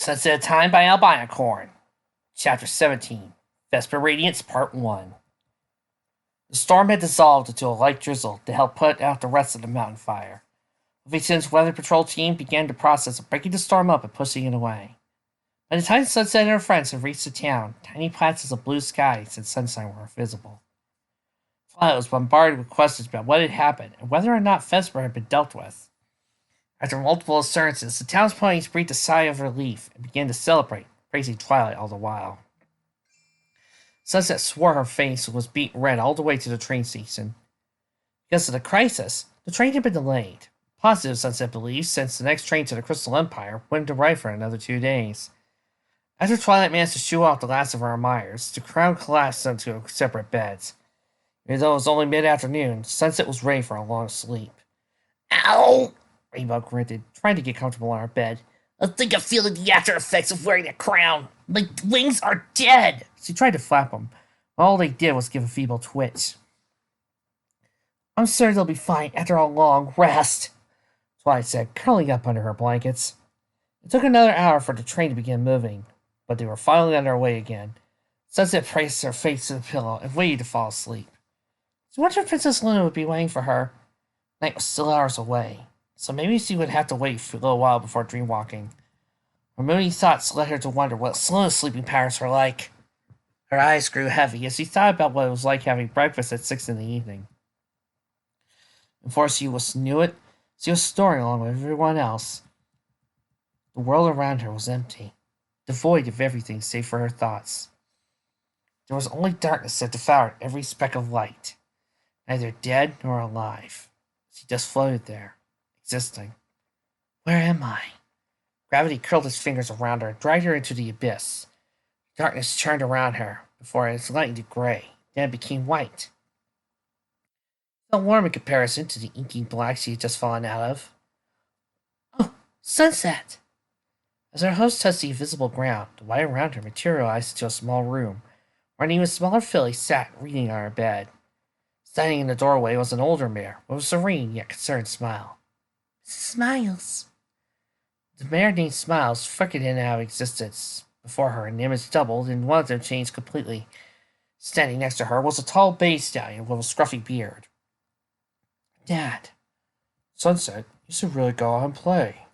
Sunset Time by Albinocorn. Chapter 17. Vesper Radiance Part 1. The storm had dissolved into a light drizzle to help put out the rest of the mountain fire. Livingston's weather patrol team began the process of breaking the storm up and pushing it away. By the time Sunset and her friends had reached the town, tiny patches of blue skies and sunshine were visible. Twilight was bombarded with questions about what had happened and whether or not Vesper had been dealt with. After multiple assurances, the town's ponies breathed a sigh of relief and began to celebrate, praising Twilight all the while. Sunset swore her face was beat red all the way to the train station. Because of the crisis, the train had been delayed. Positive, Sunset believed, since the next train to the Crystal Empire wouldn't arrive for another 2 days. After Twilight managed to shoo off the last of her admirers, the crowd collapsed into separate beds. Even though it was only mid-afternoon, Sunset was ready for a long sleep. Ow! Rainbow grunted, trying to get comfortable on her bed. I think I'm feeling the after effects of wearing a crown. My wings are dead! She tried to flap them, but all they did was give a feeble twitch. I'm sure they'll be fine after a long rest, Twilight said, curling up under her blankets. It took another hour for the train to begin moving, but they were finally on their way again. Sunset pressed her face to the pillow and waited to fall asleep. She wondered if Princess Luna would be waiting for her. Night was still hours away, so maybe she would have to wait for a little while before dreamwalking. Her moody thoughts led her to wonder what Sluna's sleeping patterns were like. Her eyes grew heavy as she thought about what it was like having breakfast at 6 in the evening. Before she knew it, she was snoring along with everyone else. The world around her was empty, devoid of everything save for her thoughts. There was only darkness that devoured every speck of light, neither dead nor alive. She just floated there, existing. Where am I? Gravity curled its fingers around her and dragged her into the abyss. Darkness churned around her before it lightened to gray, then it became white. It felt warm in comparison to the inky black she had just fallen out of. Oh, sunset! As her host touched the invisible ground, the white around her materialized into a small room, where an even smaller filly sat reading on her bed. Standing in the doorway was an older mare, with a serene yet concerned smile. Smiles. The mare named Smiles flickered in and out of existence. Before her, an image doubled, and one of them changed completely. Standing next to her was a tall bay stallion with a scruffy beard. Dad. Sunset, you should really go out and play.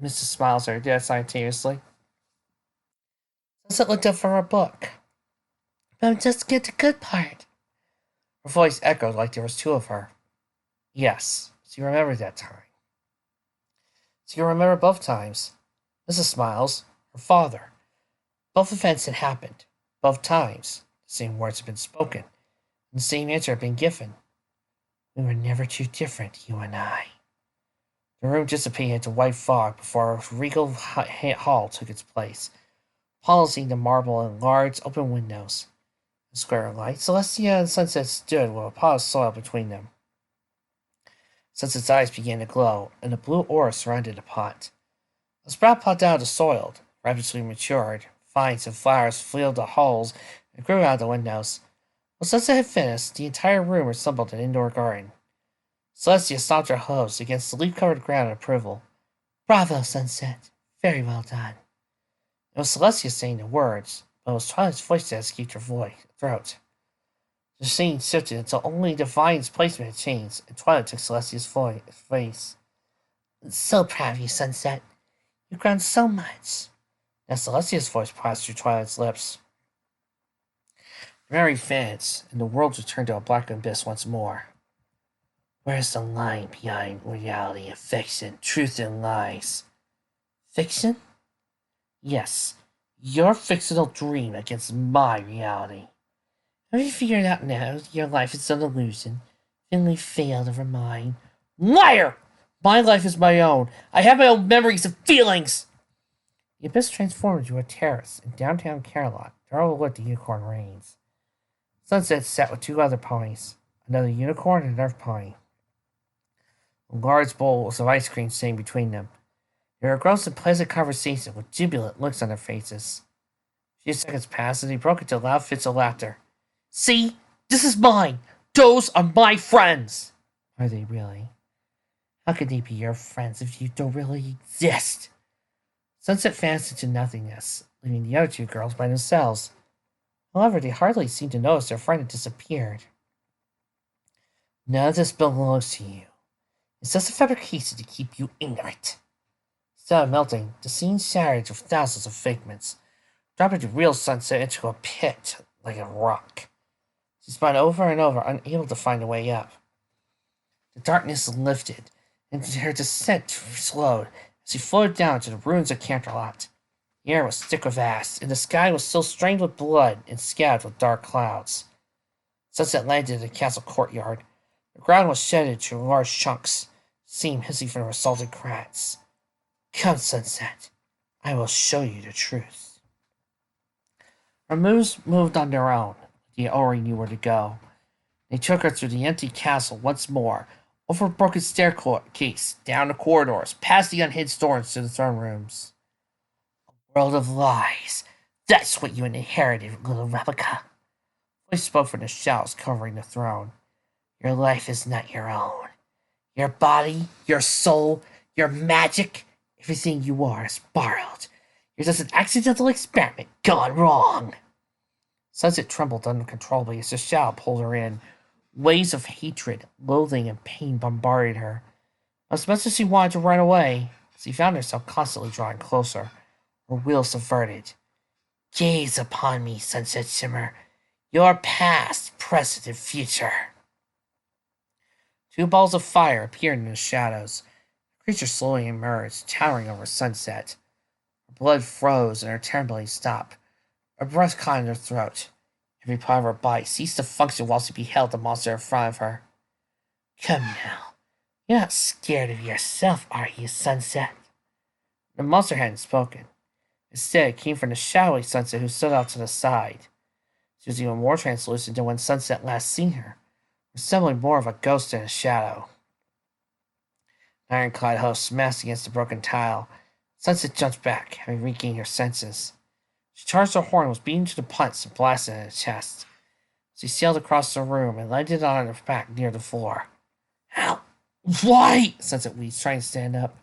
Mrs. Smiles at her dad simultaneously. Sunset looked up from her book. But I'm just get the good part. Her voice echoed like there was two of her. Yes, she remembered that time. She could remember both times. Mrs. Smiles, her father. Both events had happened. Both times. The same words had been spoken. And the same answer had been given. We were never too different, you and I. The room dissipated into white fog before a regal hall took its place, polishing the marble and large open windows. A square of light, Celestia and Sunset stood with a pot of soil between them. Sunset's eyes began to glow, and a blue aura surrounded the pot. A sprout popped out of the soil, rapidly matured. Vines and flowers filled the halls and grew out of the windows. When Sunset had finished, the entire room resembled an indoor garden. Celestia stomped her hooves against the leaf-covered ground in approval. Bravo, Sunset. Very well done. It was Celestia saying the words, but it was Twilight's voice that escaped her throat. The scene shifted until only the vine's placement had changed, and Twilight took Celestia's face. I'm so proud of you, Sunset. You've grown so much. Now Celestia's voice passed through Twilight's lips. Memory fades, and the world returned to a black abyss once more. Where's the line behind reality and fiction, truth and lies? Fiction? Yes, your fictional dream against my reality. Have you figured out now your life is an illusion, thinly veiled over mine? Liar! My life is my own. I have my own memories and feelings. The abyss transformed into a terrace in downtown Carolot to overlook the unicorn reigns. Sunset sat with two other ponies, another unicorn and another pony. A large bowl of ice cream sitting between them. They were engrossed in pleasant conversation with jubilant looks on their faces. A few seconds passed and they broke into loud fits of laughter. See? This is mine! Those are my friends! Are they really? How could they be your friends if you don't really exist? Sunset vanished into nothingness, leaving the other two girls by themselves. However, they hardly seemed to notice their friend had disappeared. None of this belongs to you. It's just a fabrication to keep you ignorant. Instead of melting, the scene shattered into thousands of figments, dropping the real Sunset into a pit like a rock. She spun over and over, unable to find a way up. The darkness lifted, and her descent slowed as she floated down to the ruins of Canterlot. The air was thick with ash, and the sky was still stained with blood and scattered with dark clouds. Sunset landed in the castle courtyard. The ground was shattered into large chunks, steam hissing from the salted cracks. Come, Sunset, I will show you the truth. Her moves moved on their own. They already knew where to go. They took her through the empty castle once more, over a broken staircase, down the corridors, past the unhinged doors to the throne rooms. A world of lies. That's what you inherited, little replica. A voice spoke from the shadows covering the throne. Your life is not your own. Your body, your soul, your magic, everything you are is borrowed. You're just an accidental experiment gone wrong. Sunset trembled uncontrollably as the shadow pulled her in. Waves of hatred, loathing, and pain bombarded her. As much as she wanted to run away, she found herself constantly drawing closer, her will subverted. Gaze upon me, Sunset Shimmer. Your past, present, and future. Two balls of fire appeared in the shadows. The creature slowly emerged, towering over Sunset. Her blood froze and her trembling stopped. Her breath caught in her throat. Every part of her body ceased to function while she beheld the monster in front of her. Come now. You're not scared of yourself, are you, Sunset? The monster hadn't spoken. Instead, it came from the shadowy Sunset who stood off to the side. She was even more translucent than when Sunset last seen her, resembling more of a ghost than a shadow. An ironclad host smashed against the broken tile. Sunset jumped back, having regained her senses. She charged her horn and was beaten to the punch and blasted in the chest. She sailed across the room and landed on her back near the floor. How? Why? Sunset wheezed, trying to stand up.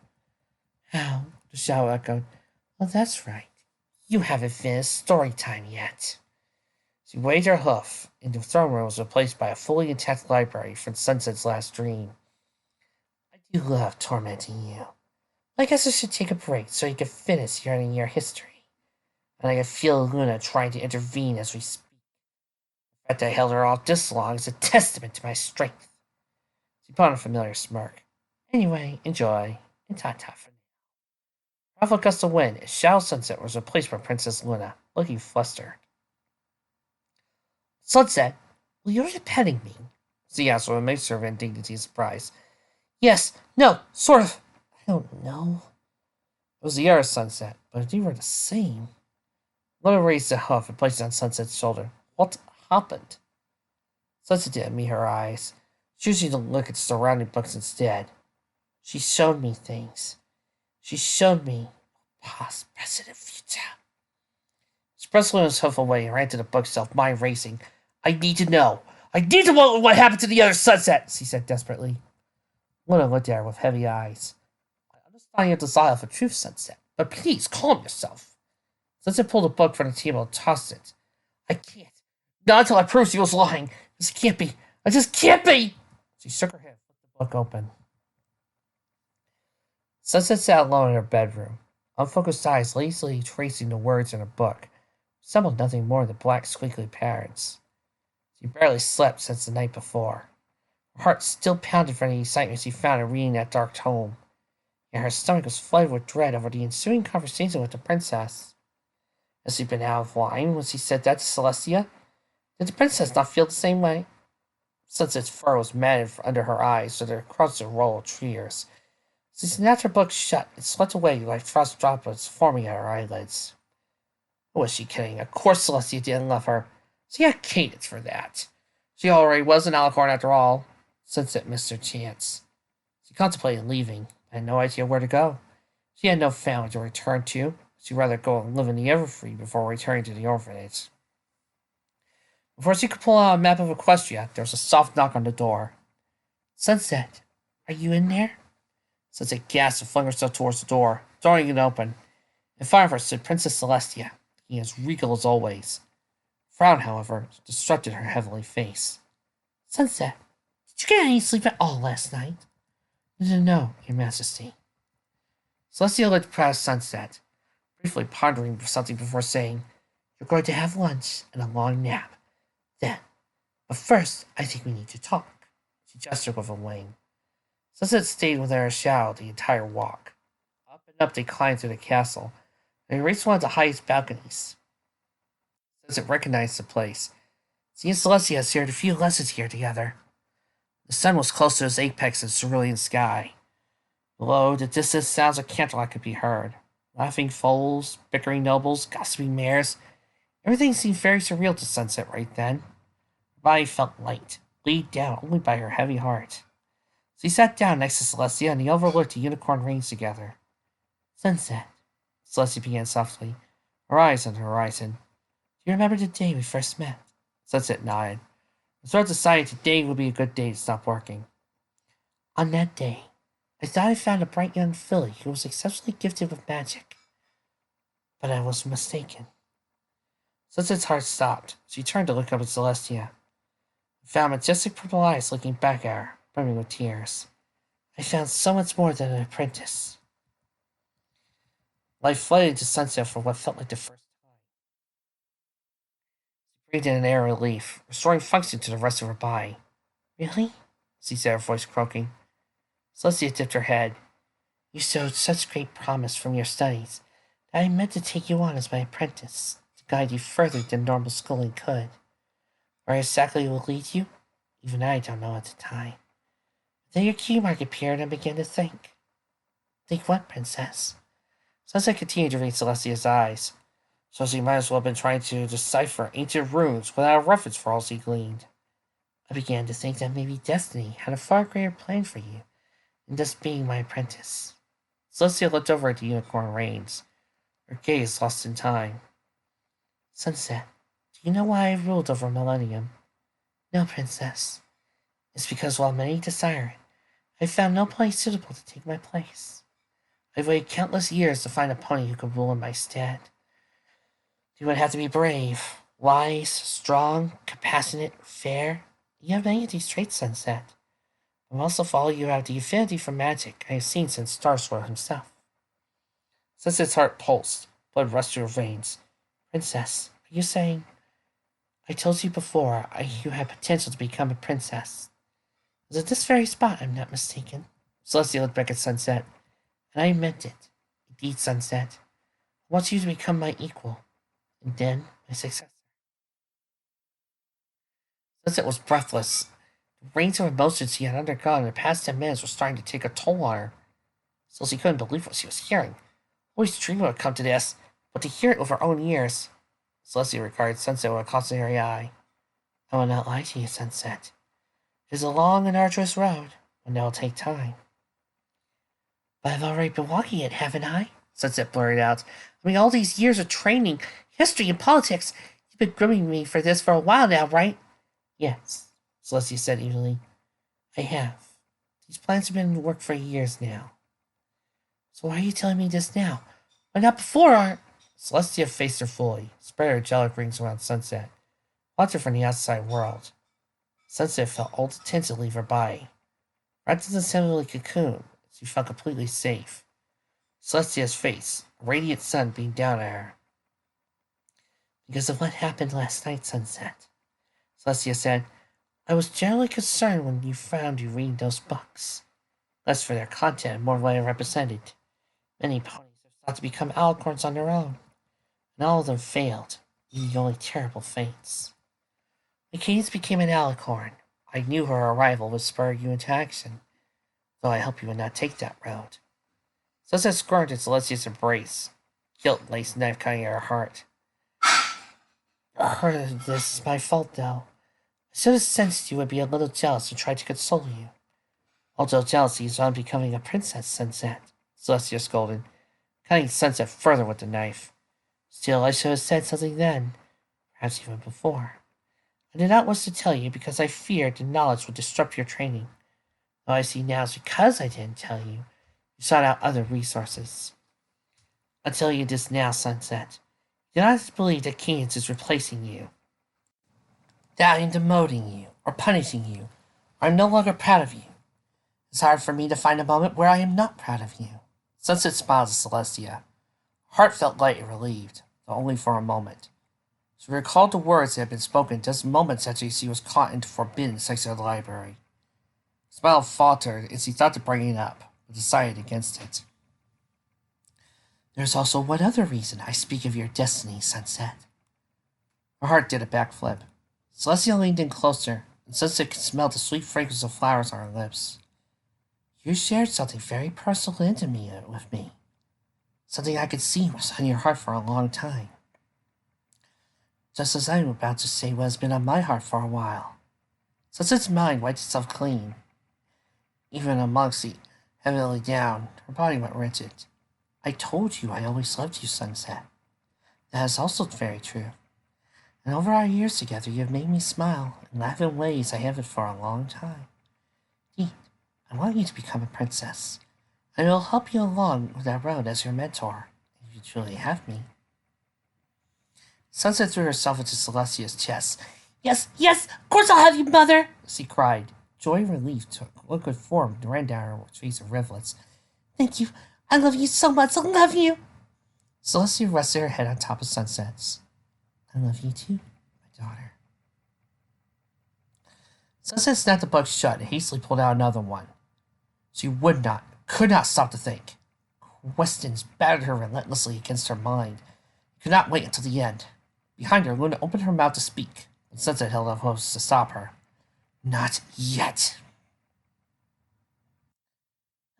How? The shadow echoed. Well, that's right. You haven't finished story time yet. She waved her hoof, and the throne room was replaced by a fully intact library from Sunset's last dream. I do love tormenting you. I guess I should take a break so you can finish hearing your history. And I can feel Luna trying to intervene as we speak. The fact that I held her off this long is a testament to my strength. She put on a familiar smirk. Anyway, enjoy, and ta-ta for now. Powerful gust of wind, as Shadow Sunset was replaced by Princess Luna, looking flustered. Sunset, will you be petting me? She asked with a mixture of indignity and surprise. Yes, no, sort of. I don't know. It was the other Sunset, but they were the same. Luna raised a hoof and placed it on Sunset's shoulder. What happened? Sunset didn't meet her eyes, choosing to look at the surrounding books instead. She showed me things. She showed me past, present, and future. She pressed Luna's hoof away and ran to the bookshelf, mind racing. I need to know. I need to know what happened to the other Sunset, she said desperately. Luna looked at her with heavy eyes. I understand your desire for truth, Sunset, but please calm yourself. Sunset pulled a book from the table and tossed it. I can't. Not until I prove she was lying. This can't be. I just can't be. She shook her head, flipped the book open. Sunset sat alone in her bedroom, unfocused eyes lazily tracing the words in her book, resembled nothing more than black squiggly patterns. She barely slept since the night before. Her heart still pounded from the excitement she found in reading that dark tome, and her stomach was flooded with dread over the ensuing conversation with the princess. Has she been out of line when she said that to Celestia? Did the princess not feel the same way? Sunset's fur was matted under her eyes, so there crouched a roll of tears. She snapped her book shut and swept away like frost droplets forming at her eyelids. Who was she kidding? Of course Celestia didn't love her. She had Cadence for that. She already was an alicorn after all. Sunset missed her chance. She contemplated leaving, but had no idea where to go. She had no family to return to. She'd rather go and live in the Everfree before returning to the orphanage. Before she could pull out a map of Equestria, there was a soft knock on the door. Sunset, are you in there? Sunset gasped and flung herself towards the door, throwing it open. In In front of her stood Princess Celestia, looking as regal as always. Frown, however, disrupted her heavenly face. Sunset, did you get any sleep at all last night? No, Your Majesty. Celestia looked past Sunset, briefly pondering something before saying, You're going to have lunch and a long nap. Then. But first, I think we need to talk. She gestured with a wing. Sunset stayed within her shadow the entire walk. Up and up they climbed through the castle, and they reached one of the highest balconies. Sunset recognized the place. She and Celestia had shared a few lessons here together. The sun was close to its apex in the cerulean sky. Below, the distant sounds of candlelight could be heard. Laughing foals, bickering nobles, gossiping mayors. Everything seemed very surreal to Sunset right then. Her body felt light, weighed down only by her heavy heart. She sat down next to Celestia and they overlooked the unicorn range together. Sunset, Celestia began softly, her eyes on the horizon. Do you remember the day we first met? Sunset nodded. The sword decided today would be a good day to stop working. On that day, I thought I found a bright young filly who was exceptionally gifted with magic. But I was mistaken. Sunset's heart stopped. She turned to look up at Celestia. Found majestic purple eyes looking back at her, brimming with tears. I found so much more than an apprentice. Life flooded into Sunset for what felt like the first time. She breathed in an air of relief, restoring function to the rest of her body. Really? She said, her voice croaking. Celestia dipped her head. You showed such great promise from your studies that I meant to take you on as my apprentice, to guide you further than normal schooling could. Where exactly it will lead you, even I don't know at the time. But then your key mark appeared and I began to think. Think what, princess? Sunset continued to read Celestia's eyes, so she might as well have been trying to decipher ancient runes without a reference for all she gleaned. I began to think that maybe destiny had a far greater plan for you than just being my apprentice. Celestia looked over at the unicorn reins, her gaze lost in time. Sunset, do you know why I ruled over Millennium? No, princess. It's because while many desire it, I found no pony suitable to take my place. I've waited countless years to find a pony who could rule in my stead. You would have to be brave, wise, strong, compassionate, fair. You have many of these traits, Sunset. But most of all, you have the affinity for magic I have seen since Starsword himself. Sunset's heart pulsed, blood rushed through her veins. Princess, are you saying? I told you before you had potential to become a princess. It was at this very spot, I'm not mistaken. Celestia looked back at Sunset. And I meant it. Indeed, Sunset. I want you to become my equal, and then my successor. Sunset was breathless. The range of emotions she had undergone in the past 10 minutes was starting to take a toll on her. Still, she couldn't believe what she was hearing. Always dreamed it would come to this, but to hear it with her own ears. Celestia regarded Sunset with a cautionary eye. I will not lie to you, Sunset. It is a long and arduous road, and it will take time. But I've already been walking it, haven't I? Sunset blurted out. I mean, all these years of training, history, and politics. You've been grooming me for this for a while now, right? Yes, Celestia said evenly. I have. These plans have been in the work for years now. So why are you telling me this now? Why not before, or... Celestia faced her fully, spread her angelic rings around Sunset, watched her from the outside world. Sunset felt all the tension leave her body. Wrapped in the similarly cocoon, she felt completely safe. Celestia's face, a radiant sun, beamed down at her. Because of what happened last night, Sunset, Celestia said, I was generally concerned when you found you reading those books. Less for their content, more what they represented. Many ponies have sought to become alicorns on their own, and all of them failed, meeting only terrible fates. When Cadence became an alicorn, I knew her arrival would spur you into action, though I hope you would not take that road. Sunset squirmed in Celestia's embrace, guilt-laced knife cutting at her heart. Part of this is my fault, though. I should have sensed you would be a little jealous and tried to console you. Although jealousy is on becoming a princess, Sunset, Celestia scolded, cutting Sunset further with the knife. Still, I should have said something then, perhaps even before. I did not wish to tell you because I feared the knowledge would disrupt your training. Though I see now is because I didn't tell you, you sought out other resources. I'll tell you this now, Sunset. Do not believe that Cadence is replacing you, that I am demoting you, or punishing you, or I'm no longer proud of you. It's hard for me to find a moment where I am not proud of you. Sunset smiled at Celestia. Her heart felt light and relieved, though only for a moment. She recalled the words that had been spoken just moments after she was caught in the forbidden section of the library. Her smile faltered as she thought to bring it up, but decided against it. There's also one other reason I speak of your destiny, Sunset. Her heart did a backflip. Celestia leaned in closer, and Sunset could smell the sweet fragrance of flowers on her lips. You shared something very personal and intimate with me. Something I could see was on your heart for a long time. Just as I'm about to say what has been on my heart for a while. Sunset's mind wiped itself clean. Even amongst the heavily down, her body went rigid. I told you I always loved you, Sunset. That is also very true. And over our years together, you have made me smile and laugh in ways I haven't for a long time. Indeed, I want you to become a princess. I will help you along with that road as your mentor, if you truly have me. Sunset threw herself into Celestia's chest. Yes, yes, of course I'll have you, Mother, she cried. Joy and relief took liquid form and ran down her face in rivulets. Thank you. I love you so much. I love you. Celestia rested her head on top of Sunset's. I love you too, my daughter. Sunset snapped the book shut and hastily pulled out another one. She could not stop to think. Questions battered her relentlessly against her mind. Could not wait until the end. Behind her, Luna opened her mouth to speak, but Sunset held up hopes to stop her. Not yet.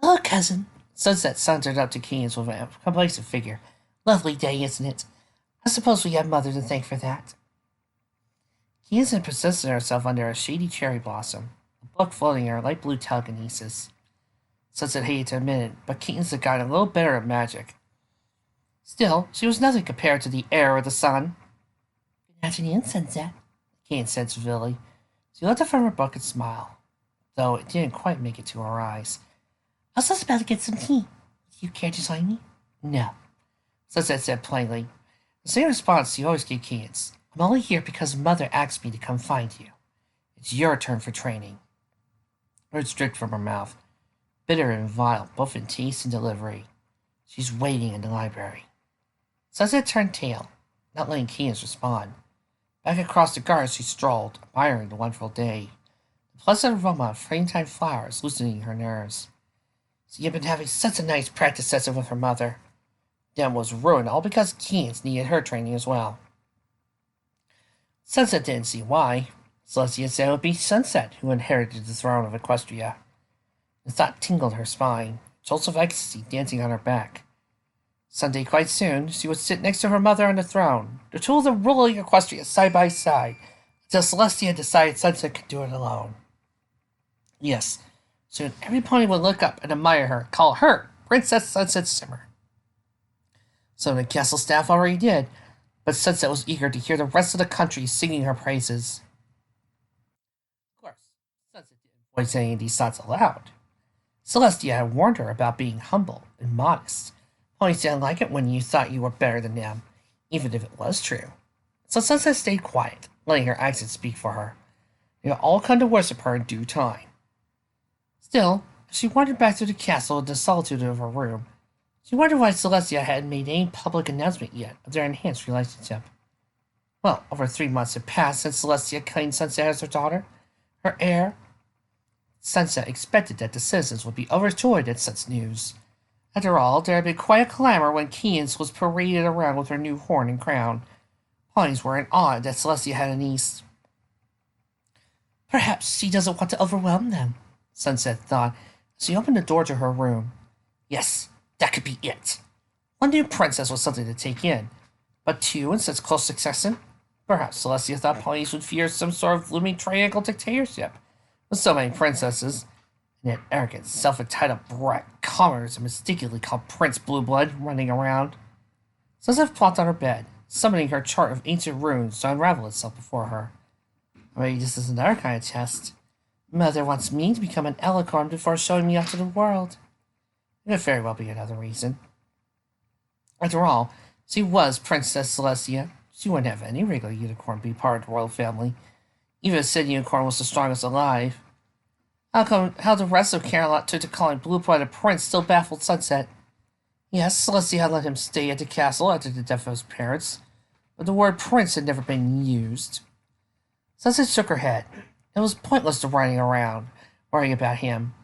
Hello, cousin. Sunset sauntered up to Keynes with a complacent figure. Lovely day, isn't it? I suppose we have Mother to thank for that. Keynes had positioned herself under a shady cherry blossom, a book floating in her light blue telekinesis. Sunset hated to admit it, but Keynes had gotten a little better at magic. Still, she was nothing compared to the air or the sun. Good afternoon, Sunset, Keynes said civilly. She looked up from her book and smiled, though it didn't quite make it to her eyes. I was just about to get some tea. Do you care to join me? No, Sunset said plainly. The same response she always gave Keynes. I'm only here because Mother asked me to come find you. It's your turn for training. Words dripped from her mouth, bitter and vile, both in taste and delivery. She's waiting in the library. Sunset turned tail, not letting Keynes respond. Back across the garden she strolled, admiring the wonderful day, the pleasant aroma of springtime flowers loosening her nerves. She had been having such a nice practice session with her mother. Then was ruined all because Keynes needed her training as well. Sunset didn't see why. Celestia said it would be Sunset who inherited the throne of Equestria. The thought tingled her spine, jolts of ecstasy dancing on her back. Someday, quite soon, she would sit next to her mother on the throne, the two of them ruling Equestria side by side, until Celestia decided Sunset could do it alone. Yes, soon every pony would look up and admire her, call her Princess Sunset Simmer. Some of the castle staff already did, but Sunset was eager to hear the rest of the country singing her praises. Of course, Sunset didn't voice any of these thoughts aloud. Celestia had warned her about being humble and modest. Ponies didn't like it when you thought you were better than them, even if it was true. So Sunset stayed quiet, letting her accent speak for her. They would all come to worship her in due time. Still, as she wandered back to the castle in the solitude of her room, she wondered why Celestia hadn't made any public announcement yet of their enhanced relationship. Well, over 3 months had passed since Celestia claimed Sunset as her daughter, her heir. Sunset expected that the citizens would be overjoyed at such news. After all, there had been quite a clamor when Keynes was paraded around with her new horn and crown. Ponies were in awe that Celestia had a niece. Perhaps she doesn't want to overwhelm them, Sunset thought as she opened the door to her room. Yes, that could be it. One new princess was something to take in, but two in such close succession? Perhaps Celestia thought ponies would fear some sort of looming triangle dictatorship, with so many princesses, and that arrogant, self-entitled brat commoners mistakenly called Prince Blueblood running around. Sunset plopped on her bed, summoning her chart of ancient runes to unravel itself before her. Maybe this is another kind of test. Mother wants me to become an alicorn before showing me out to the world. It could very well be another reason. After all, she was Princess Celestia. She wouldn't have any regular unicorn be part of the royal family, even if said unicorn was the strongest alive. How the rest of Camelot took to calling blue-blooded prince still baffled Sunset. Yes, Celestia had let him stay at the castle after the death of his parents, but the word prince had never been used. Sunset shook her head. It was pointless to running around, worrying about him.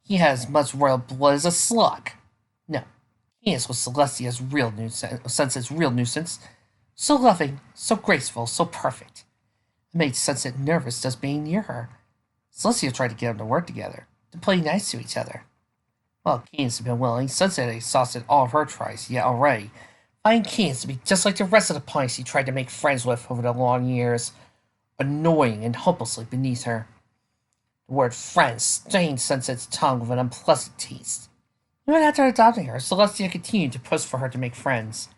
He had as much royal blood as a slug. No, Venus was Celestia's real nuisance, Sunset's real nuisance. So loving, so graceful, so perfect. It made Sunset nervous just being near her. Celestia tried to get them to work together, to play nice to each other. Well, Cadence had been willing. Sunset had exhausted all of her tries, yet already, finding Cadence to be just like the rest of the ponies she tried to make friends with over the long years, annoying and hopelessly beneath her. The word friend stained Sunset's tongue with an unpleasant taste. Even after adopting her, Celestia continued to push for her to make friends.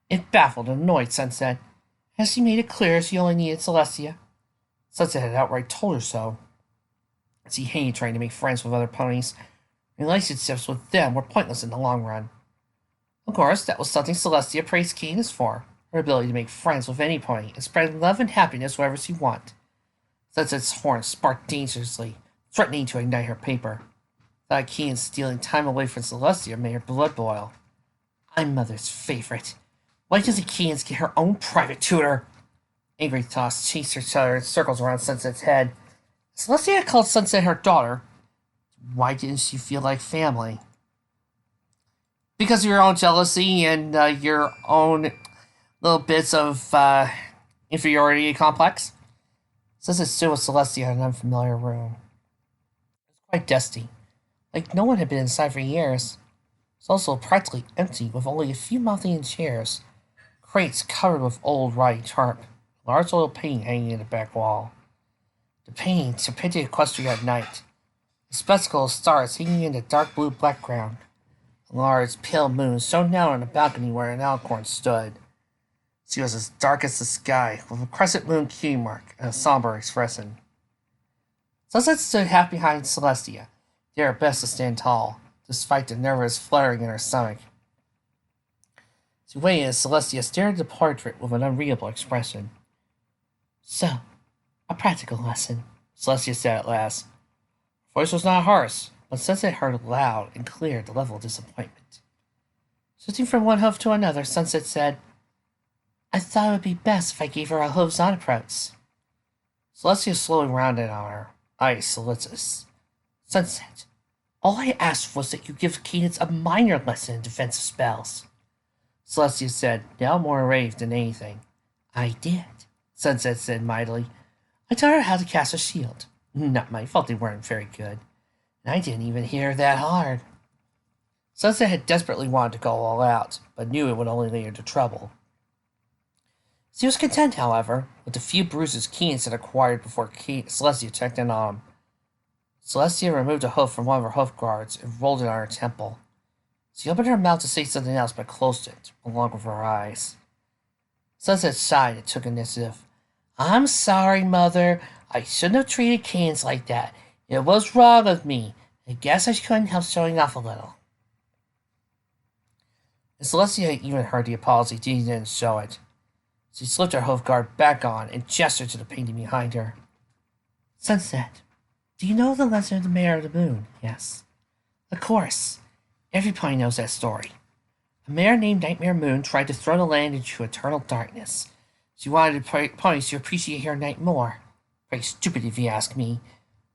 It baffled and annoyed Sunset, as she made it clear she only needed Celestia. Sunset had outright told her so. She hated trying to make friends with other ponies. Relationships with them were pointless in the long run. Of course, that was something Celestia praised Cadence for, her ability to make friends with any pony and spread love and happiness wherever she wanted. Sunset's horn sparked dangerously, threatening to ignite her paper. Thought Cadence stealing time away from Celestia made her blood boil. I'm Mother's favorite. Why doesn't Cadence get her own private tutor? Angry thoughts chased each other in circles around Sunset's head. Celestia had called Sunset her daughter. Why didn't she feel like family? Because of your own jealousy and your own little bits of inferiority complex? Sunset stood with Celestia in an unfamiliar room. It was quite dusty, like no one had been inside for years. It was also practically empty, with only a few moth-eaten chairs, crates covered with old rotting tarp, a large oil painting hanging in the back wall. The painting depicted Equestria at night, a spectacle of stars hanging in the dark blue background. A large, pale moon shone down on the balcony where an alicorn stood. She was as dark as the sky, with a crescent moon key mark and a somber expression. Sunset stood half behind Celestia, did her best to stand tall, despite the nervous fluttering in her stomach. She waited as Celestia stared at the portrait with an unreadable expression. So, a practical lesson, Celestia said at last. Her voice was not harsh, but Sunset heard loud and clear the level of disappointment. Switching from one hoof to another, Sunset said, I thought it would be best if I gave her a hooves-on approach. Celestia slowly rounded on her, eyes solicitous. Sunset, all I asked was that you give Cadence a minor lesson in defensive spells. Celestia said, now more enraged than anything. I did, Sunset said mightily. I taught her how to cast a shield. Not my fault they weren't very good. And I didn't even hit her that hard. Sunset had desperately wanted to go all out, but knew it would only lead her to trouble. She was content, however, with the few bruises Cadence had acquired before Celestia checked in on him. Celestia removed a hoof from one of her hoof guards and rolled it on her temple. She opened her mouth to say something else, but closed it, along with her eyes. Sunset sighed and took initiative. I'm sorry, Mother. I shouldn't have treated Cadence like that. It was wrong of me. I guess I couldn't help showing off a little. And Celestia even heard the apology, she didn't show it. She slipped her hoof guard back on and gestured to the painting behind her. Sunset, do you know the Legend of the Mare of the Moon? Yes. Of course. Every pony knows that story. A mare named Nightmare Moon tried to throw the land into eternal darkness. She wanted the ponies to appreciate her night more. Very stupid if you ask me.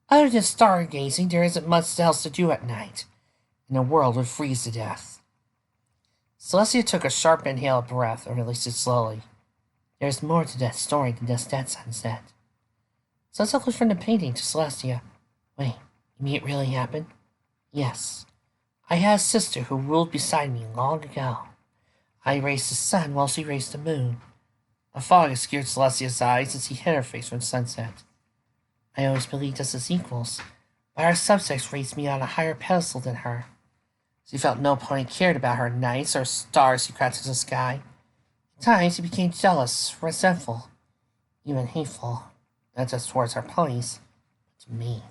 Other than stargazing, there isn't much else to do at night, and the world would freeze to death. Celestia took a sharp inhale of breath and released it slowly. There's more to that story than just that, Sunset. Sunset looked from the painting to Celestia. Wait, you mean it really happened? Yes. I had a sister who ruled beside me long ago. I raised the sun while she raised the moon. A fog obscured Celestia's eyes as she hid her face from Sunset. I always believed us as equals, but our subjects raised me on a higher pedestal than her. She felt no pony cared about her nights or stars she cracked in the sky. At times she became jealous, resentful, even hateful, not just towards her ponies, but to me.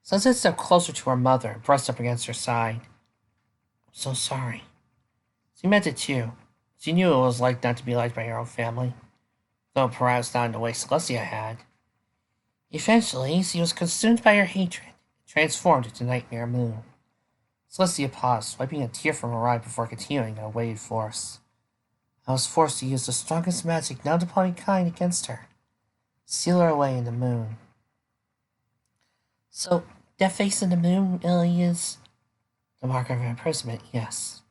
Sunset stepped closer to her mother and brushed up against her side. I'm so sorry, She meant it too. She knew it was like not to be liked by her own family, though perhaps not in the way Celestia had. Eventually, she was consumed by her hatred, transformed into Nightmare Moon. Celestia paused, wiping a tear from her eye before continuing in a weighted force. I was forced to use the strongest magic known to humankind against her. Seal her away in the moon. So, that face in the moon really is the mark of imprisonment, yes.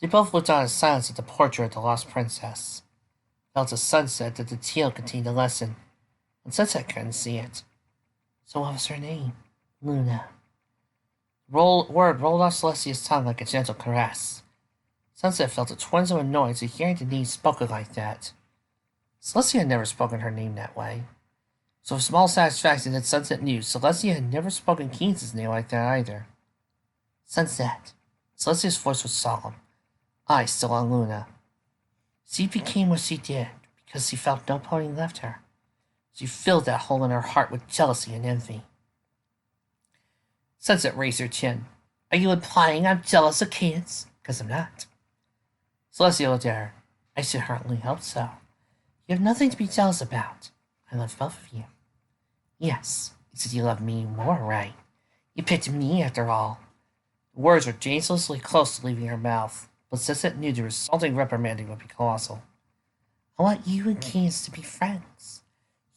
They both looked on in silence at the portrait of the lost princess. Felt a sunset that the teal contained a lesson, and Sunset couldn't see it. So what was her name? Luna. Word rolled off Celestia's tongue like a gentle caress. Sunset felt a twinge of annoyance at hearing the name spoken like that. Celestia had never spoken her name that way. So with small satisfaction that Sunset knew, Celestia had never spoken Keen's name like that either. Sunset. Celestia's voice was solemn, eyes still on Luna. She became what she did because she felt no pony left her. She filled that hole in her heart with jealousy and envy. Sunset raised her chin. Are you implying I'm jealous of kids? Because I'm not. Celestia looked at her. I should hardly hope so. You have nothing to be jealous about. I love both of you. Yes, except you love me more, right? You picked me after all. The words were dangerously close to leaving her mouth, but Sunset knew the resulting reprimanding would be colossal. I want you and Keynes to be friends.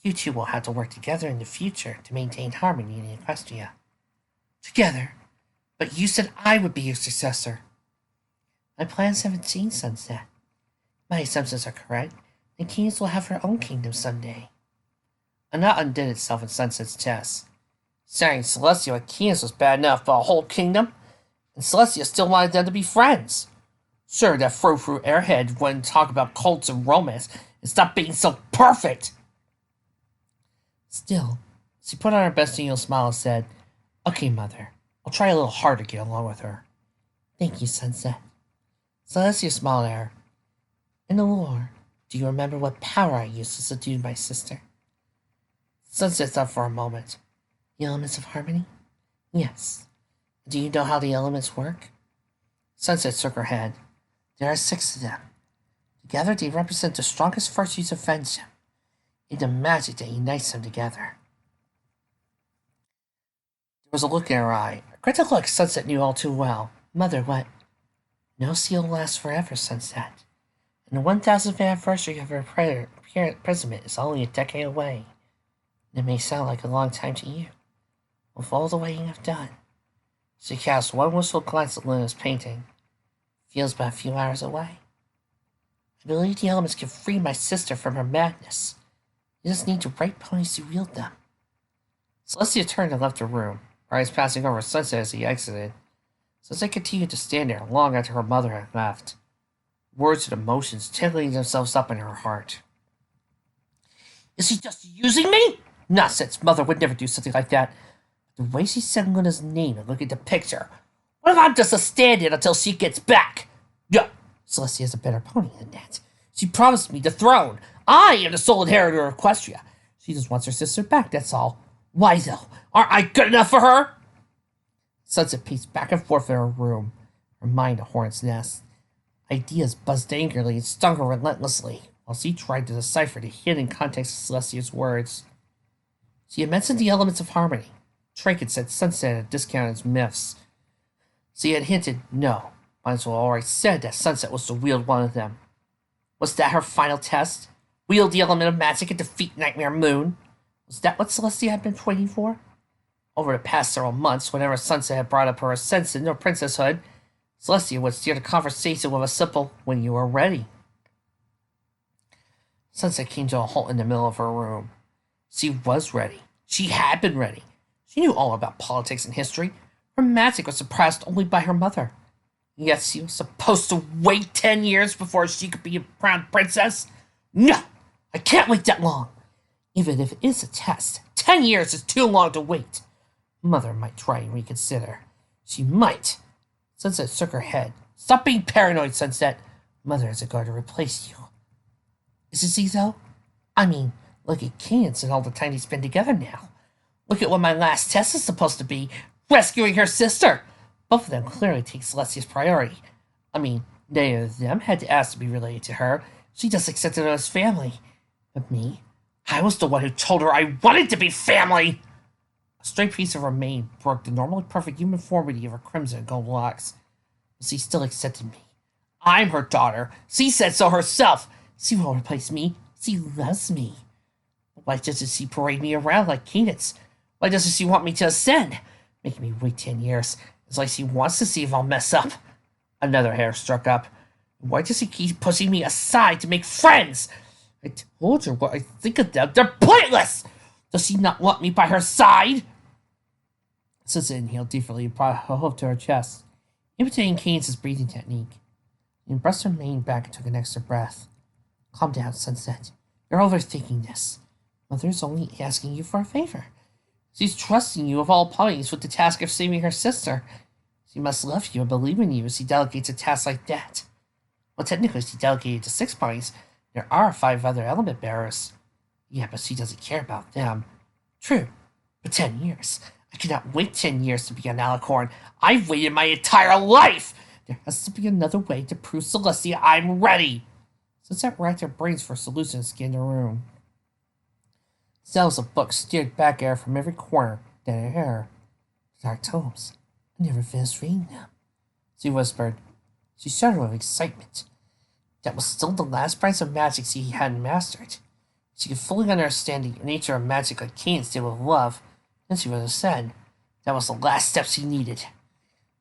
You two will have to work together in the future to maintain harmony in Equestria. Together? But you said I would be your successor. My plans haven't changed, Sunset. My assumptions are correct, and Keynes will have her own kingdom someday. A knot undid itself in Sunset's chest. Saying Celestia and Keynes was bad enough, but a whole kingdom? And Celestia still wanted them to be friends. Sure, that frou-frou airhead wouldn't talk about cults and romance and stop being so perfect. Still, she put on her best annual smile and said, Okay, Mother, I'll try a little harder to get along with her. Thank you, Sunset. Celestia smiled at her. In the lore, do you remember what power I used to subdue my sister? Sunset thought for a moment. The elements of harmony? Yes. Do you know how the elements work? Sunset shook her head. There are 6 of them. Together they represent the strongest virtues of friendship, and the magic that unites them together. There was a look in her eye, a critical look Sunset knew all too well. Mother, what? No seal lasts forever, Sunset. And the 1000th anniversary of her imprisonment is only a decade away. And it may sound like a long time to you, with all the waiting I've done. She cast one wistful glance at Luna's painting. Feels but a few hours away. I believe the elements can free my sister from her madness. You just need the right ponies to wield them. Celestia turned and left the room, her eyes passing over Sunset as he exited. Sunset continued to stand there long after her mother had left. Words and emotions tickling themselves up in her heart. Is he just using me? Nonsense, Mother would never do something like that. The way she said Luna's name and looked at the picture. What if I'm just a stand-in until she gets back? No, Celestia is a better pony than that. She promised me the throne. I am the sole inheritor of Equestria. She just wants her sister back, that's all. Why, though? Aren't I good enough for her? Sunset paced back and forth in her room, her mind a hornet's nest. Ideas buzzed angrily and stung her relentlessly, while she tried to decipher the hidden context of Celestia's words. She had mentioned the elements of harmony. Trinket said Sunset had discounted its myths. She had hinted, no, might as well already said that Sunset was to wield one of them. Was that her final test? Wield the element of magic and defeat Nightmare Moon? Was that what Celestia had been waiting for? Over the past several months, whenever Sunset had brought up her ascension or princesshood, Celestia would steer the conversation with a simple, when you are ready. Sunset came to a halt in the middle of her room. She was ready. She had been ready. She knew all about politics and history. Her magic was suppressed only by her mother. Yet she was supposed to wait 10 years before she could be a crowned princess? No! I can't wait that long! Even if it is a test, 10 years is too long to wait. Mother might try and reconsider. She might. Sunset shook her head. Stop being paranoid, Sunset. Mother isn't going to replace you. Isn't she, though? I mean, look at Cadence and all the time he's been together now. Look at what my last test is supposed to be. Rescuing her sister! Both of them clearly take Celestia's priority. I mean, Neither of them had to ask to be related to her. She just accepted us as family. But me, I was the one who told her I wanted to be family! A stray piece of her mane broke the normally perfect uniformity of her crimson and gold locks. But she still accepted me. I'm her daughter. She said so herself. She won't replace me. She loves me. Why doesn't she parade me around like Cadence? Why doesn't she want me to ascend? Making me wait 10 years. It's like she wants to see if I'll mess up. Another hair struck up. Why does he keep pushing me aside to make friends? I told her what I think of them. They're pointless! Does she not want me by her side? Sunset inhaled deeply and brought a hoof to her chest, imitating Cadenc's breathing technique. And pressed her mane back and took an extra breath. Calm down, Sunset. You're overthinking this. Mother's only asking you for a favor. She's trusting you of all ponies with the task of saving her sister. She must love you and believe in you as she delegates a task like that. Well, technically she delegated to 6 ponies. There are 5 other element bearers. Yeah, but she doesn't care about them. True, but 10 years. I cannot wait 10 years to be an alicorn. I've waited my entire life! There has to be another way to prove Celestia I'm ready! Sunset racked her brains for solutions and scanned the room. Cells of books steered back at her from every corner, then at her. Dark tomes. I never finished reading them. She whispered. She shuddered with excitement. That was still the last branch of magic she hadn't mastered. She could fully understand the nature of magic like Cadence did with love, then she would have said that was the last step she needed.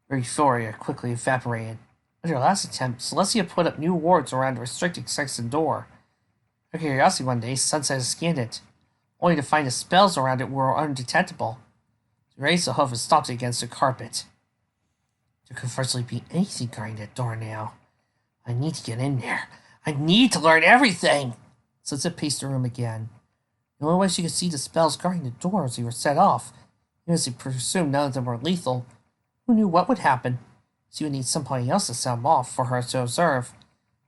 Her euphoria quickly evaporated. At her last attempt, Celestia put up new wards around the restricted section door. Her curiosity one day, Sunset scanned it, only to find the spells around it were undetectable. She raised the hoof and stopped it against the carpet. There could virtually be anything guarding that door now. I need to get in there. I need to learn everything! Sunset paced the room again. The only way she could see the spells guarding the door as they were set off, even as she presumed none of them were lethal. Who knew what would happen? She would need somebody else to set them off for her to observe.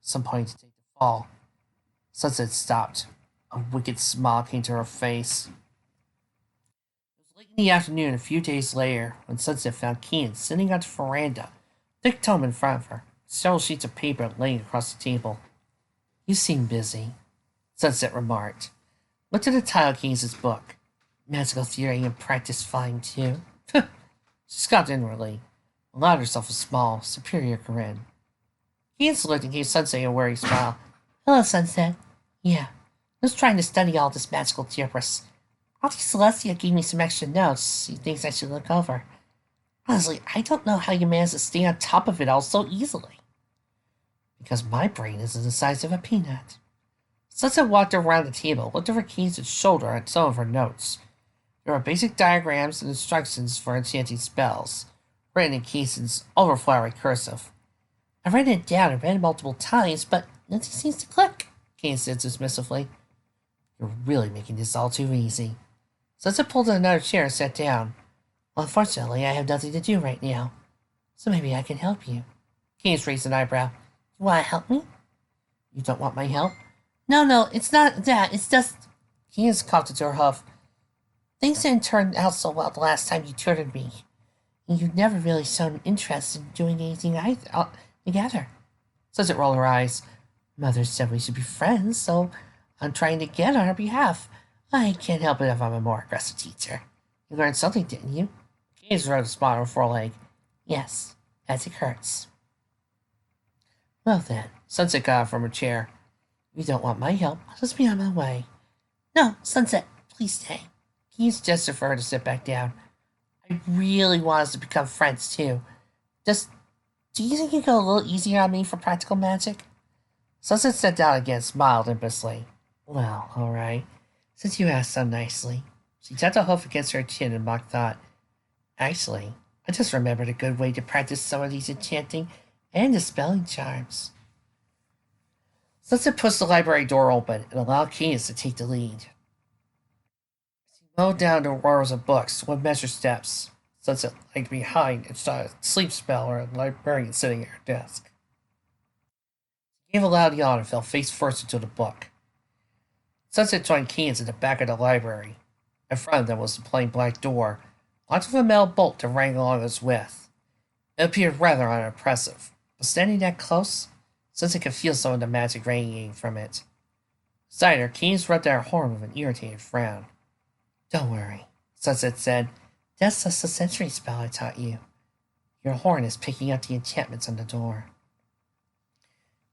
Somebody to take the fall. Sunset stopped. A wicked smile came to her face. It was late in the afternoon, a few days later, when Sunset found Keen sitting on the veranda, thick tome in front of her, several sheets of paper laying across the table. You seem busy, Sunset remarked. Looked at the title of Keen's book. Magical theory and practice fine, too. She scoffed inwardly, allowed herself a small, superior grin. Keen looked and gave Sunset a wary smile. Hello, Sunset. Yeah, I was trying to study all this magical gibberish. Auntie Celestia gave me some extra notes she thinks I should look over. Honestly, I don't know how you manage to stay on top of it all so easily. Because my brain is the size of a peanut. Sunset walked around the table, looked over Keen's shoulder at some of her notes. There were basic diagrams and instructions for enchanting spells, written in Keen's overflowing cursive. I read it down and read it multiple times, but nothing seems to click, Keen said dismissively. You're really making this all too easy. Sunset pulled in another chair and sat down. Well, unfortunately, I have nothing to do right now, so maybe I can help you. Keen raised an eyebrow. You want to help me? You don't want my help? No, it's not that. It's just... Keen coughed into her hoof. Things didn't turn out so well the last time you tutored me. And you've never really shown interest in doing anything together. Sunset rolled her eyes. Mother said we should be friends, so I'm trying to get on her behalf. I can't help it if I'm a more aggressive teacher. You learned something, didn't you? Keen rubbed a spot on her foreleg. Yes, as it hurts. Well then, Sunset got up from her chair. If you don't want my help, I'll just be on my way. No, Sunset, please stay. Keen gestured for her to sit back down. I really want us to become friends, too. Do you think you could go a little easier on me for practical magic? Sunset sat down again and smiled impishly. Well, all right, since you asked so nicely. She tapped a hoof against her chin in mock thought. Actually, I just remembered a good way to practice some of these enchanting and dispelling charms. Sunset pushed the library door open and allowed Cadence to take the lead. She mowed down the rows of books, one measured steps. Sunset lagged behind and saw a sleep spell or a librarian sitting at her desk. She gave a loud yawn and fell face first into the book. Sunset joined Cadence in the back of the library. In front of them was the plain black door, locked with a metal bolt that rang along its width. It appeared rather unimpressive, Standing that close, Sunset could feel some of the magic radiating from it. Beside her, Cadence rubbed at her horn with an irritated frown. Don't worry, Sunset said. That's just the sentry spell I taught you. Your horn is picking up the enchantments on the door.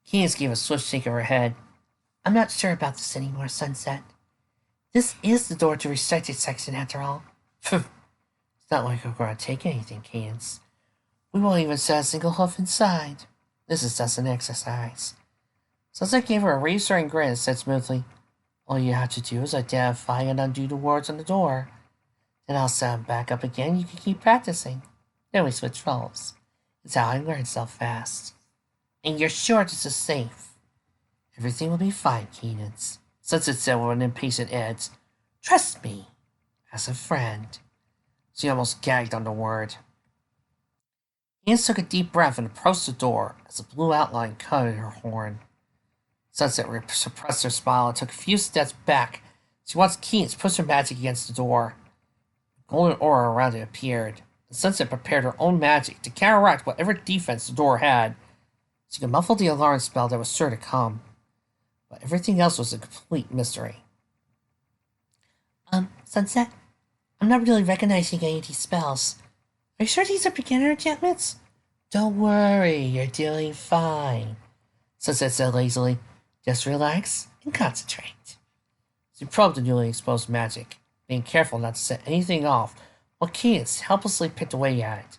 Cadence gave a swift shake of her head. I'm not sure about this anymore, Sunset. This is the door to restricted section after all. It's not like we're going to take anything, Cadence. We won't even set a single hoof inside. This is just an exercise. Sunset gave her a reassuring grin and said smoothly, all you have to do is identify and undo the words on the door. Then I'll set them back up again. You can keep practicing. Then we switch roles. It's how I learn so fast. And you're sure this is safe? Everything will be fine, Cadence, Sunset said with an impatient edge. Trust me, as a friend. She almost gagged on the word. Cadence took a deep breath and approached the door as a blue outline covered her horn. Sunset suppressed her smile and took a few steps back. She watched Cadence push her magic against the door. A golden aura around it appeared, and Sunset prepared her own magic to counteract whatever defense the door had. She could muffle the alarm spell that was sure to come, but everything else was a complete mystery. Sunset, I'm not really recognizing any of these spells. Are you sure these are beginner enchantments? Don't worry, you're doing fine, Sunset said lazily. Just relax and concentrate. She probed the newly exposed magic, being careful not to set anything off, while Cadence helplessly picked away at it.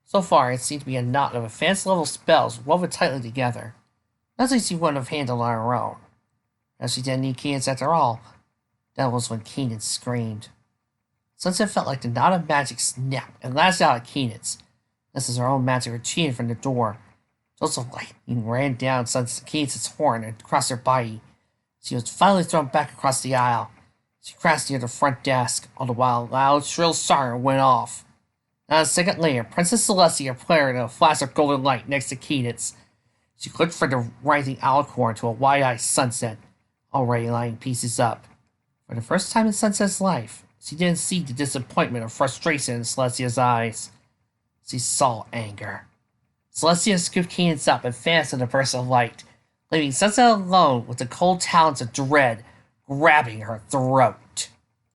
So far, it seemed to be a knot of advanced level spells woven tightly together. Nothing she wouldn't have handled on her own. As she didn't need Cadence after all, that was when Cadence screamed. Sunset felt like the knot of magic snapped and lashed out at Cadence. This is her own magic retreated from the door. Jolts of lightning ran down Cadence's horn and across her body. She was finally thrown back across the aisle. She crashed near the front desk, all the while a loud, shrill siren went off. Not a second later, Princess Celestia appeared in a flash of golden light next to Cadence. She clicked from the writhing alicorn to a wide-eyed Sunset, already lining pieces up. For the first time in Sunset's life, she didn't see the disappointment or frustration in Celestia's eyes. She saw anger. Celestia scooped Cadence up and vanished in a burst of light, leaving Sunset alone with the cold talons of dread grabbing her throat.